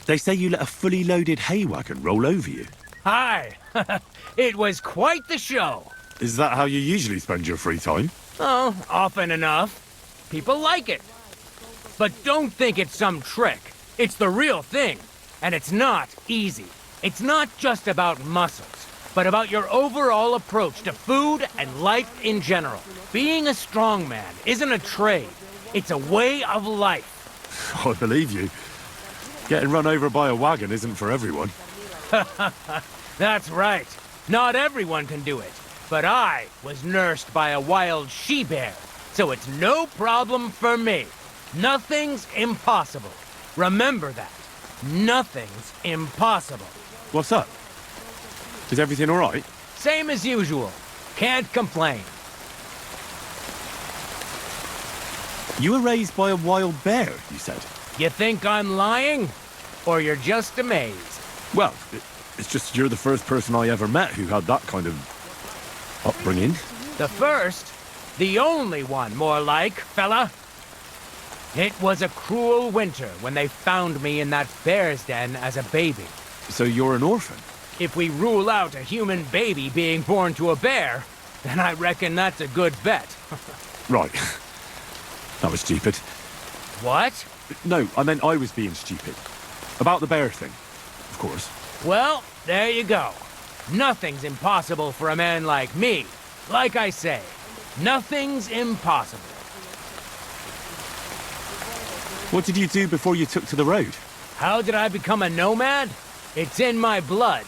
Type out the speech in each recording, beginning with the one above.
They say you let a fully loaded hay wagon roll over you. Hi! It was quite the show. Is that how you usually spend your free time? Oh, often enough. People like it. But don't think it's some trick. It's the real thing. And it's not easy. It's not just about muscles, but about your overall approach to food and life in general. Being a strongman isn't a trade. It's a way of life. I believe you. Getting run over by a wagon isn't for everyone. That's right. Not everyone can do it. But I was nursed by a wild she-bear, so it's no problem for me. Nothing's impossible. Remember that. Nothing's impossible. What's up? Is everything all right? Same as usual. Can't complain. You were raised by a wild bear, you said? You think I'm lying? Or you're just amazed? Well, it's just you're the first person I ever met who had that kind of upbringing. The first, the only one, more like, fella. It was a cruel winter when they found me in that bear's den as a baby. So you're an orphan? If we rule out a human baby being born to a bear, then I reckon that's a good bet. Right. That was stupid. What? No, I meant I was being stupid. About the bear thing, of course. Well, there you go. Nothing's impossible for a man like me. Like I say, nothing's impossible. What did you do before you took to the road? How did I become a nomad? It's in my blood.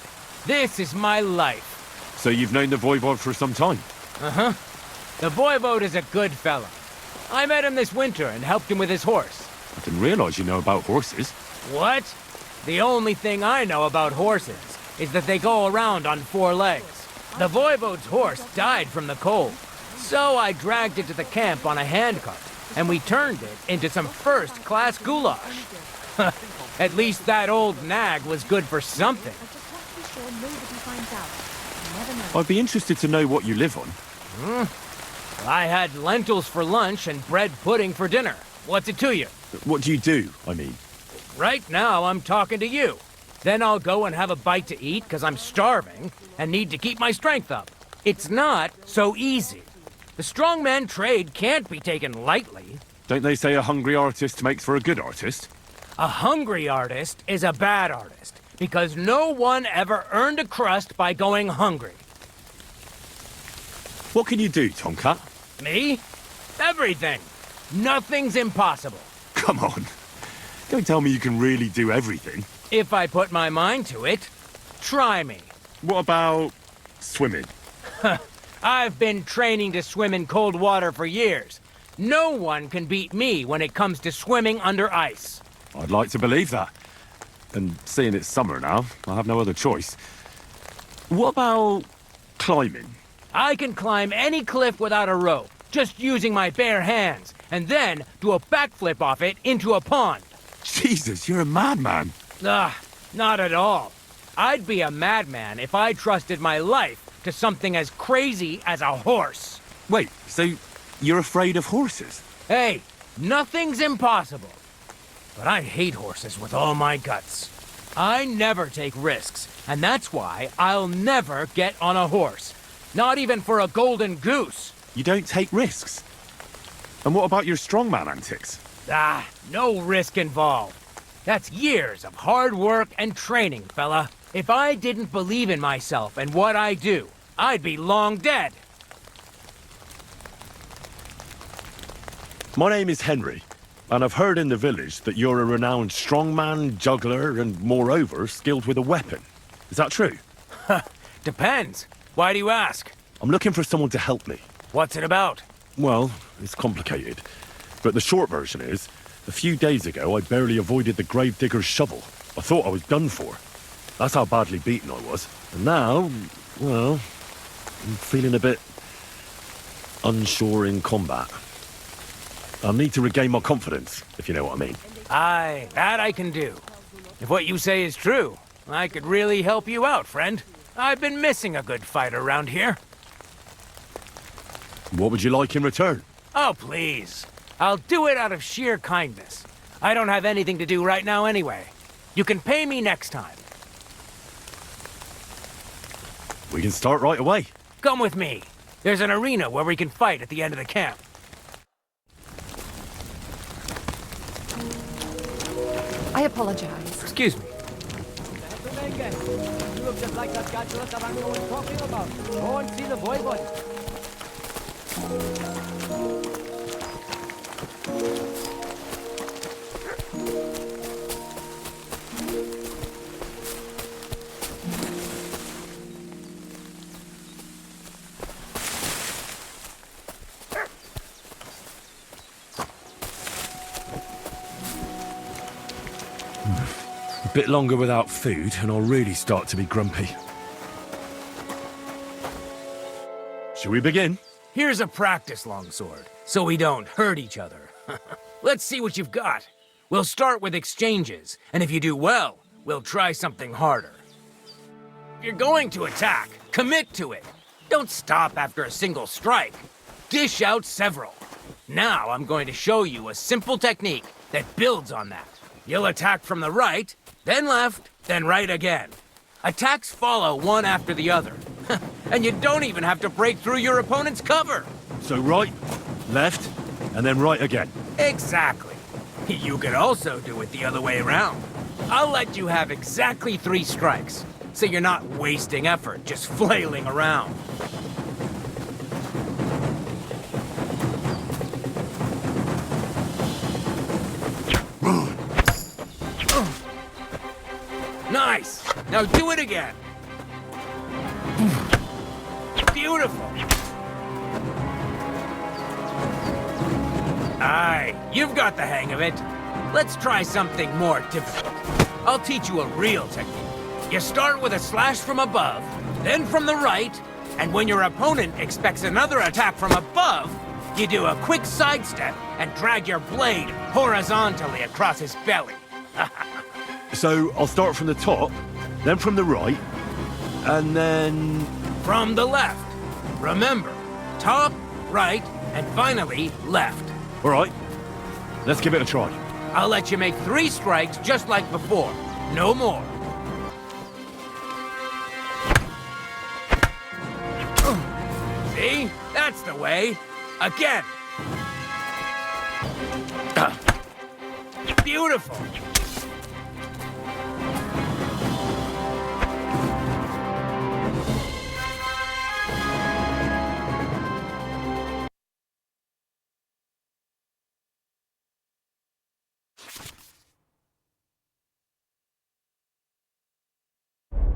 This is my life. So you've known the Voivod for some time? Uh-huh. The Voivod is a good fella. I met him this winter and helped him with his horse. I didn't realize you know about horses. What? The only thing I know about horses is that they go around on 4 legs. The Voivod's horse died from the cold, so I dragged it to the camp on a handcart, and we turned it into some first-class goulash. At least that old nag was good for something. I'd be interested to know what you live on. I had lentils for lunch and bread pudding for dinner. What's it to you? What do you do, I mean? Right now, I'm talking to you. Then I'll go and have a bite to eat because I'm starving and need to keep my strength up. It's not so easy. The strongman trade can't be taken lightly. Don't they say a hungry artist makes for a good artist? A hungry artist is a bad artist because no one ever earned a crust by going hungry. What can you do, Tomcat? Me? Everything. Nothing's impossible. Come on. Don't tell me you can really do everything. If I put my mind to it, try me. What about swimming? I've been training to swim in cold water for years. No one can beat me when it comes to swimming under ice. I'd like to believe that. And seeing it's summer now, I have no other choice. What about climbing? I can climb any cliff without a rope, just using my bare hands, and then do a backflip off it into a pond. Jesus, you're a madman. Not at all. I'd be a madman if I trusted my life to something as crazy as a horse. Wait, so you're afraid of horses? Hey, nothing's impossible. But I hate horses with all my guts. I never take risks, and that's why I'll never get on a horse. Not even for a golden goose. You don't take risks? And what about your strongman antics? No risk involved. That's years of hard work and training, fella. If I didn't believe in myself and what I do, I'd be long dead. My name is Henry, and I've heard in the village that you're a renowned strongman, juggler, and moreover, skilled with a weapon. Is that true? Depends. Why do you ask? I'm looking for someone to help me. What's it about? Well, it's complicated. But the short version is, a few days ago, I barely avoided the gravedigger's shovel. I thought I was done for. That's how badly beaten I was. And now, well, I'm feeling a bit unsure in combat. I'll need to regain my confidence, if you know what I mean. Aye, that I can do. If what you say is true, I could really help you out, friend. I've been missing a good fight around here. What would you like in return? Oh, please. I'll do it out of sheer kindness. I don't have anything to do right now anyway. You can pay me next time. We can start right away. Come with me. There's an arena where we can fight at the end of the camp. I apologize. Excuse me. You look just like that guy Tarango was talking about. Go and see the voivod. A bit longer without food, and I'll really start to be grumpy. Shall we begin? Here's a practice longsword, so we don't hurt each other. Let's see what you've got. We'll start with exchanges, and if you do well, we'll try something harder. If you're going to attack, commit to it. Don't stop after a single strike. Dish out several. Now I'm going to show you a simple technique that builds on that. You'll attack from the right, then left, then right again. Attacks follow one after the other. And you don't even have to break through your opponent's cover. So right, left, and then right again. Exactly. You could also do it the other way around. I'll let you have exactly 3 strikes, so you're not wasting effort just flailing around. Nice! Now do it again! Beautiful! Aye, you've got the hang of it. Let's try something more difficult. I'll teach you a real technique. You start with a slash from above, then from the right, and when your opponent expects another attack from above, you do a quick sidestep and drag your blade horizontally across his belly. So I'll start from the top, then from the right, and then... From the left. Remember, top, right, and finally, left. All right, let's give it a try. I'll let you make 3 strikes just like before. No more. See? That's the way. Again. Beautiful.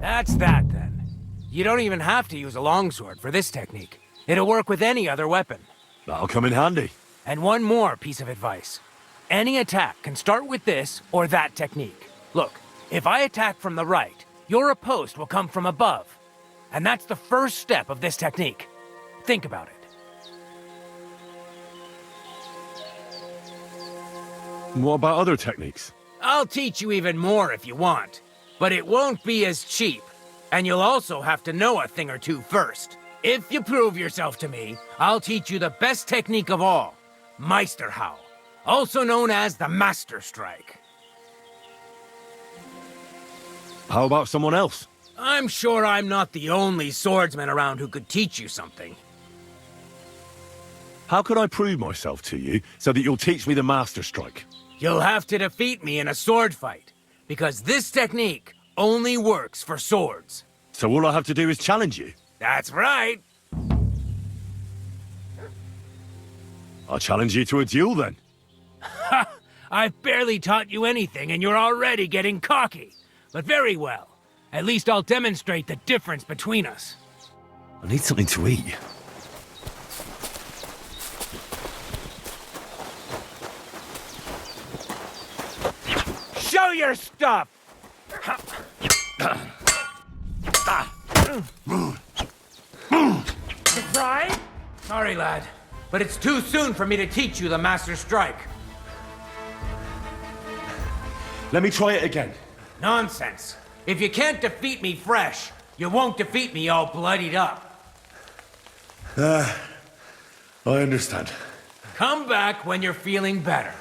That's that, then. You don't even have to use a longsword for this technique. It'll work with any other weapon. That'll come in handy. And one more piece of advice. Any attack can start with this or that technique. Look, if I attack from the right, your riposte will come from above. And that's the first step of this technique. Think about it. What about other techniques? I'll teach you even more if you want. But it won't be as cheap. And you'll also have to know a thing or two first. If you prove yourself to me, I'll teach you the best technique of all. Meisterhowl. Also known as the Master Strike. How about someone else? I'm sure I'm not the only swordsman around who could teach you something. How could I prove myself to you so that you'll teach me the Master Strike? You'll have to defeat me in a sword fight. Because this technique only works for swords. So all I have to do is challenge you? That's right. I'll challenge you to a duel then. Ha! I've barely taught you anything and you're already getting cocky. But very well. At least I'll demonstrate the difference between us. I need something to eat. Show your stuff! Surprise? Sorry, lad, but it's too soon for me to teach you the Master Strike. Let me try it again. Nonsense. If you can't defeat me fresh, you won't defeat me all bloodied up. I understand. Come back when you're feeling better.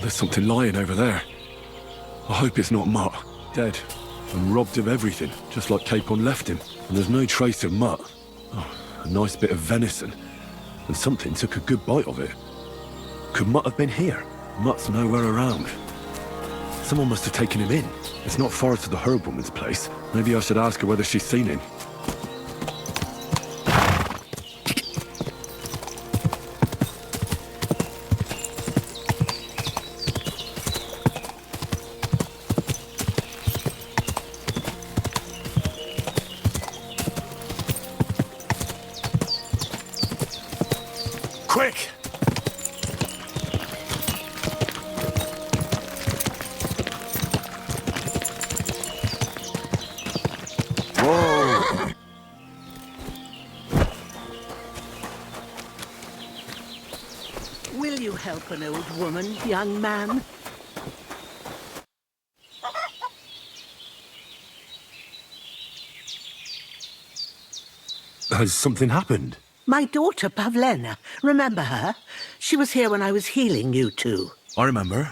There's something lying over there. I hope it's not Mutt. Dead. And robbed of everything, just like Capon left him. And there's no trace of Mutt. Oh, a nice bit of venison. And something took a good bite of it. Could Mutt have been here? Mutt's nowhere around. Someone must have taken him in. It's not far to the herb woman's place. Maybe I should ask her whether she's seen him. Quick! Whoa! Will you help an old woman, young man? Has something happened? My daughter, Pavlena. Remember her? She was here when I was healing you two. I remember.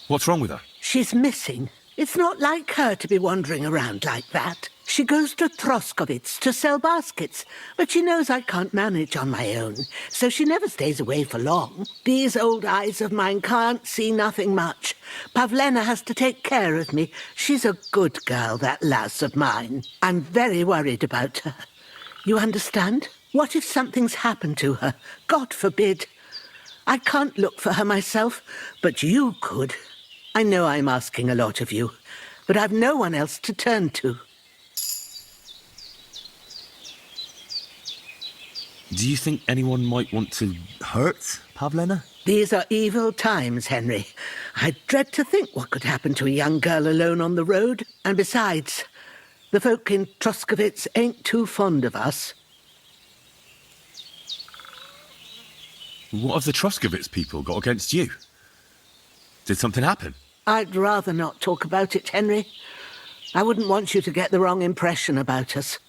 What's wrong with her? She's missing. It's not like her to be wandering around like that. She goes to Troskovitz to sell baskets, but she knows I can't manage on my own, so she never stays away for long. These old eyes of mine can't see nothing much. Pavlena has to take care of me. She's a good girl, that lass of mine. I'm very worried about her. You understand? What if something's happened to her? God forbid. I can't look for her myself, but you could. I know I'm asking a lot of you, but I've no one else to turn to. Do you think anyone might want to hurt Pavlena? These are evil times, Henry. I dread to think what could happen to a young girl alone on the road. And besides, the folk in Troskovitz ain't too fond of us. What have the Troskovitz people got against you? Did something happen? I'd rather not talk about it, Henry. I wouldn't want you to get the wrong impression about us.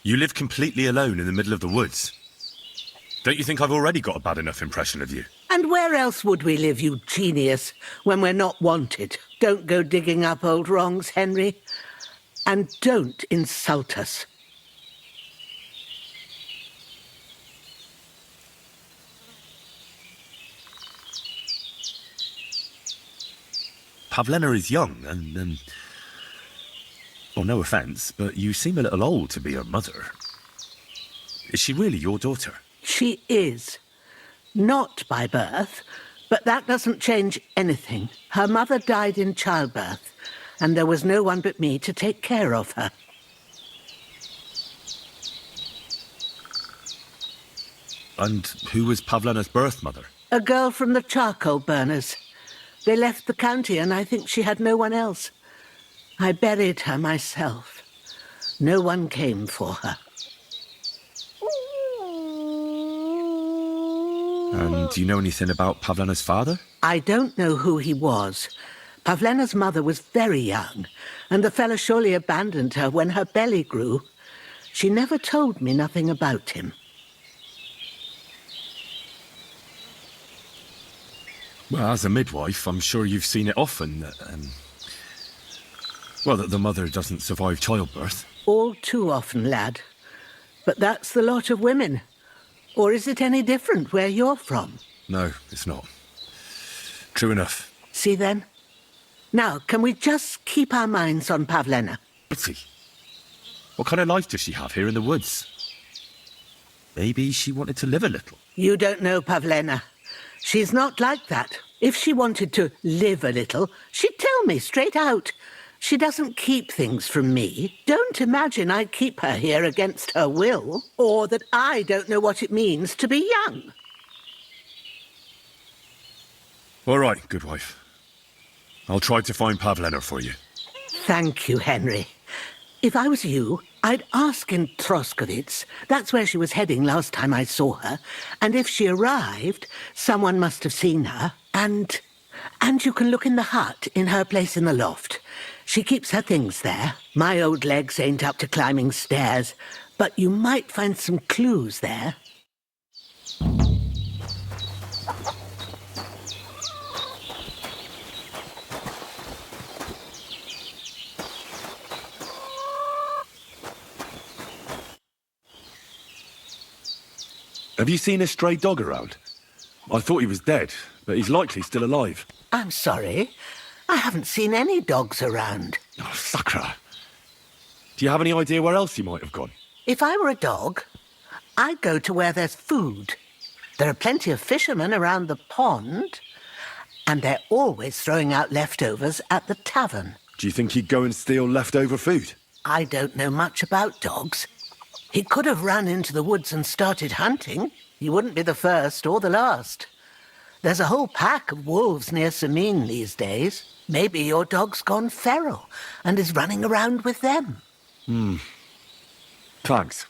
You live completely alone in the middle of the woods. Don't you think I've already got a bad enough impression of you? And where else would we live, you genius, when we're not wanted? Don't go digging up old wrongs, Henry. And don't insult us. Pavlena is young and well, no offence, but you seem a little old to be her mother. Is she really your daughter? She is. Not by birth, but that doesn't change anything. Her mother died in childbirth, and there was no one but me to take care of her. And who was Pavlena's birth mother? A girl from the charcoal burners. They left the county, and I think she had no one else. I buried her myself. No one came for her. And do you know anything about Pavlena's father? I don't know who he was. Pavlena's mother was very young, and the fella surely abandoned her when her belly grew. She never told me nothing about him. Well, as a midwife, I'm sure you've seen it often that, that the mother doesn't survive childbirth. All too often, lad. But that's the lot of women. Or is it any different where you're from? No, it's not. True enough. See then? Now, can we just keep our minds on Pavlena? Pretty. What kind of life does she have here in the woods? Maybe she wanted to live a little. You don't know Pavlena. She's not like that. If she wanted to live a little, she'd tell me straight out. She doesn't keep things from me. Don't imagine I keep her here against her will, or that I don't know what it means to be young. All right, good wife. I'll try to find Pavlena for you. Thank you, Henry. If I was you, I'd ask in Troskovitz. That's where she was heading last time I saw her. And if she arrived, someone must have seen her. And you can look in the hut in her place in the loft. She keeps her things there. My old legs ain't up to climbing stairs, but you might find some clues there. Have you seen a stray dog around? I thought he was dead, but he's likely still alive. I'm sorry. I haven't seen any dogs around. Oh, Sakra. Do you have any idea where else he might have gone? If I were a dog, I'd go to where there's food. There are plenty of fishermen around the pond, and they're always throwing out leftovers at the tavern. Do you think he'd go and steal leftover food? I don't know much about dogs. He could have run into the woods and started hunting. He wouldn't be the first or the last. There's a whole pack of wolves near Samin these days. Maybe your dog's gone feral and is running around with them. Thanks.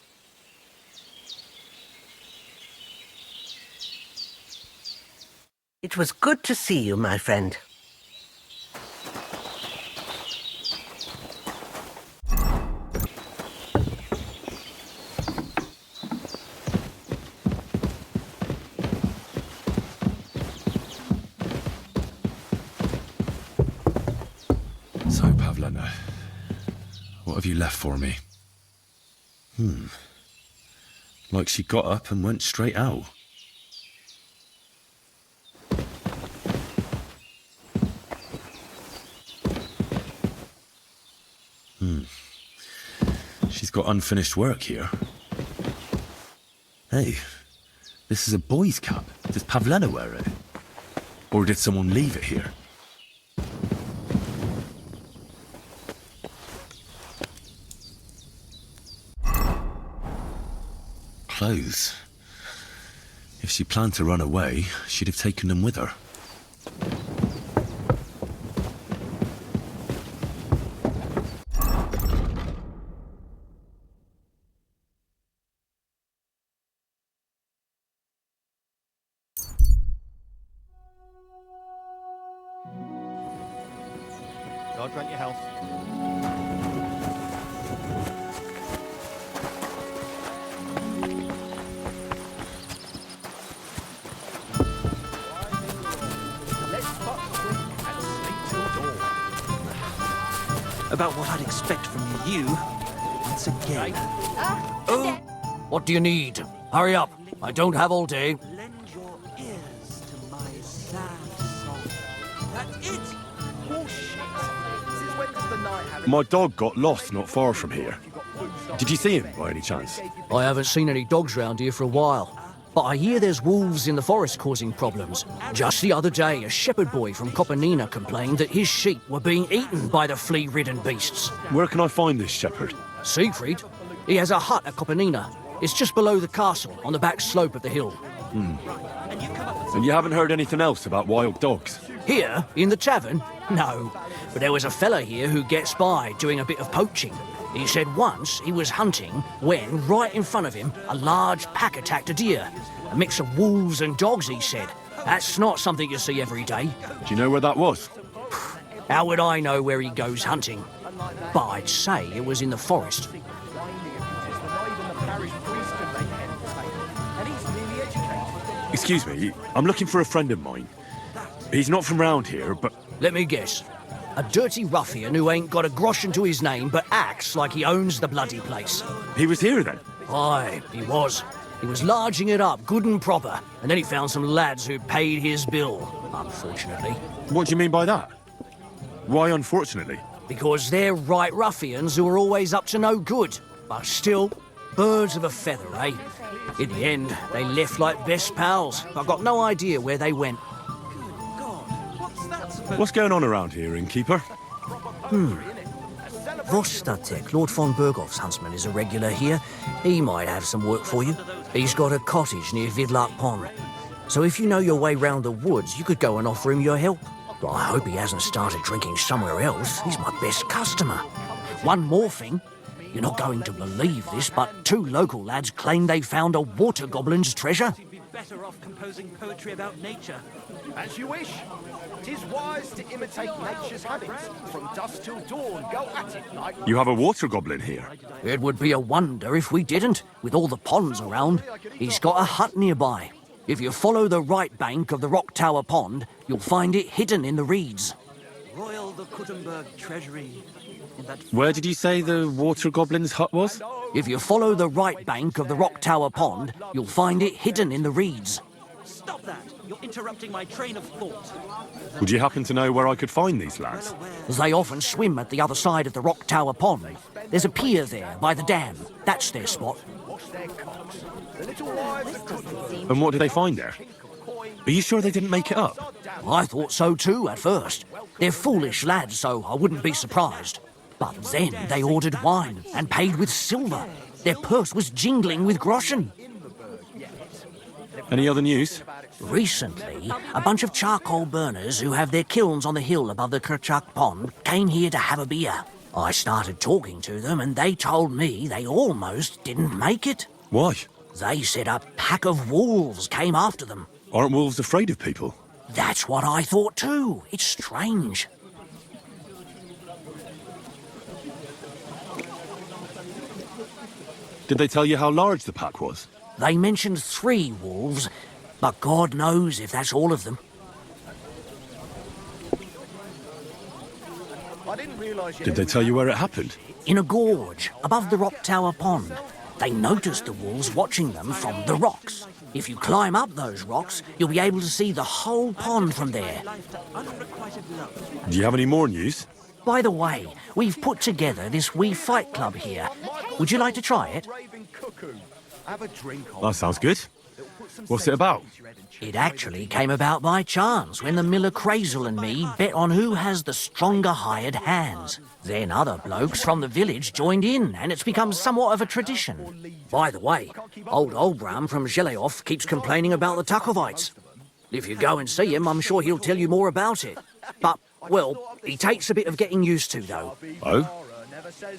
It was good to see you, my friend. So, Pavlena, what have you left for me? Like she got up and went straight out. She's got unfinished work here. Hey, this is a boy's cap. Does Pavlena wear it? Or did someone leave it here? Clothes. If she planned to run away, she'd have taken them with her. God grant your health. About what I'd expect from you once again. What do you need? Hurry up. I don't have all day. Lend your ears to my sad song. That's it! My dog got lost not far from here. Did you see him by any chance? I haven't seen any dogs round here for a while, but I hear there's wolves in the forest causing problems. Just the other day, a shepherd boy from Kopanina complained that his sheep were being eaten by the flea-ridden beasts. Where can I find this shepherd? Siegfried? He has a hut at Kopanina. It's just below the castle, on the back slope of the hill. And you haven't heard anything else about wild dogs? Here, in the tavern? No. But there was a fella here who gets by doing a bit of poaching. He said once he was hunting when, right in front of him, a large pack attacked a deer. A mix of wolves and dogs, he said. That's not something you see every day. Do you know where that was? How would I know where he goes hunting? But I'd say it was in the forest. Excuse me, I'm looking for a friend of mine. He's not from round here, but... Let me guess. A dirty ruffian who ain't got a groschen to his name but acts like he owns the bloody place. He was here then? Aye, he was. He was larging it up good and proper, and then he found some lads who paid his bill, unfortunately. What do you mean by that? Why unfortunately? Because they're right ruffians who are always up to no good. But still, birds of a feather, eh? In the end, they left like best pals. I've got no idea where they went. What's going on around here, innkeeper? Vostatek, Lord von Berghoff's huntsman, is a regular here. He might have some work for you. He's got a cottage near Vidlark Pond. So if you know your way round the woods, you could go and offer him your help. But I hope he hasn't started drinking somewhere else. He's my best customer. One more thing. You're not going to believe this, but 2 local lads claim they found a water goblin's treasure. You'd be better off composing poetry about nature. As you wish. 'Tis wise to imitate nature's habits. From dusk till dawn, go at it like... You have a water goblin here. It would be a wonder if we didn't, with all the ponds around. He's got a hut nearby. If you follow the right bank of the Rock Tower Pond, you'll find it hidden in the reeds. Royal the Kuttenberg treasury. Where did you say the water goblin's hut was? If you follow the right bank of the Rock Tower Pond, you'll find it hidden in the reeds. Stop that! You're interrupting my train of thought. Would you happen to know where I could find these lads? They often swim at the other side of the Rock Tower Pond. There's a pier there by the dam. That's their spot. And what did they find there? Are you sure they didn't make it up? I thought so too at first. They're foolish lads, so I wouldn't be surprised. But then they ordered wine and paid with silver. Their purse was jingling with groschen. Any other news? Recently, a bunch of charcoal burners who have their kilns on the hill above the Kerchuk Pond came here to have a beer. I started talking to them and they told me they almost didn't make it. Why? They said a pack of wolves came after them. Aren't wolves afraid of people? That's what I thought too. It's strange. Did they tell you how large the pack was? They mentioned 3 wolves, but God knows if that's all of them. Did they tell you where it happened? In a gorge, above the Rock Tower Pond. They noticed the wolves watching them from the rocks. If you climb up those rocks, you'll be able to see the whole pond from there. Do you have any more news? By the way, we've put together this wee fight club here. Would you like to try it? That sounds good. What's it about? It actually came about by chance when the miller Crazel and me bet on who has the stronger hired hands. Then other blokes from the village joined in, and it's become somewhat of a tradition. By the way, old Olbram from Zheleov keeps complaining about the Takovites. If you go and see him, I'm sure he'll tell you more about it. But, well, he takes a bit of getting used to, though. Oh?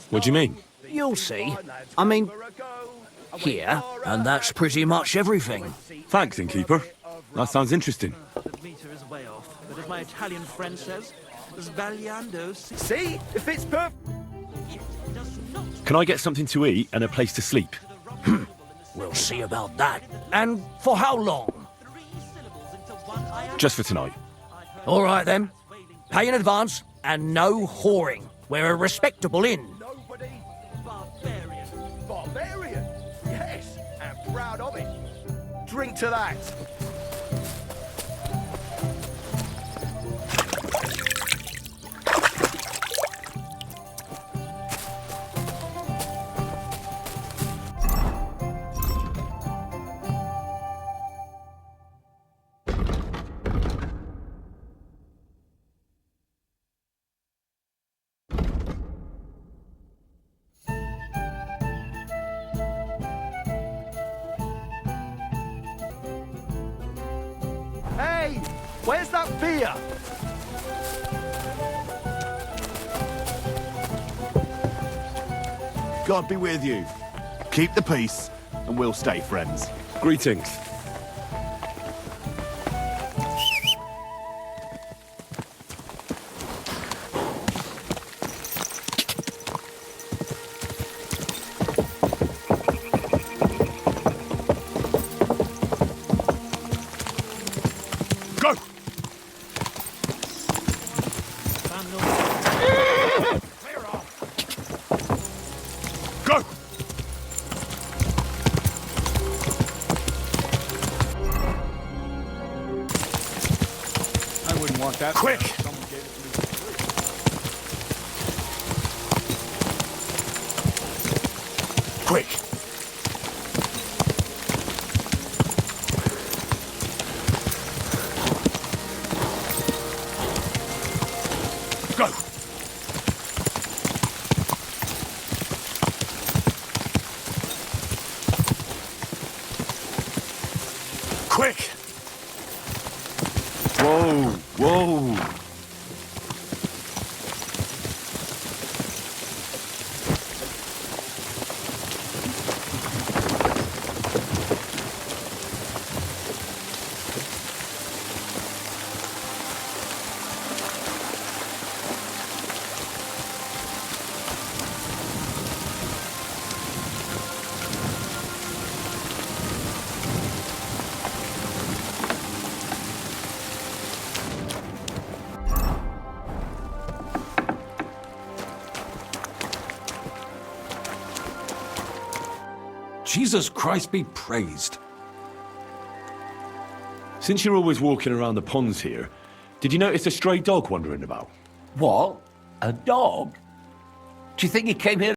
What do you mean? You'll see. I mean, here, and that's pretty much everything. Thanks, innkeeper. That sounds interesting. The meter is way off, but as my Italian friend says, sbagliando. See? If it's perfect. Can I get something to eat and a place to sleep? We'll see about that. And for how long? Just for tonight. All right, then. Pay in advance and no whoring. We're a respectable inn. Barbarian? Yes, and proud of it. Drink to that. Hey, where's that beer? God be with you. Keep the peace, and we'll stay friends. Greetings. Go! Go! I wouldn't want that. Quick! Quick! Go! Quick! Whoa, whoa. Jesus Christ be praised. Since you're always walking around the ponds here, did you notice a stray dog wandering about? What? A dog? Do you think he came here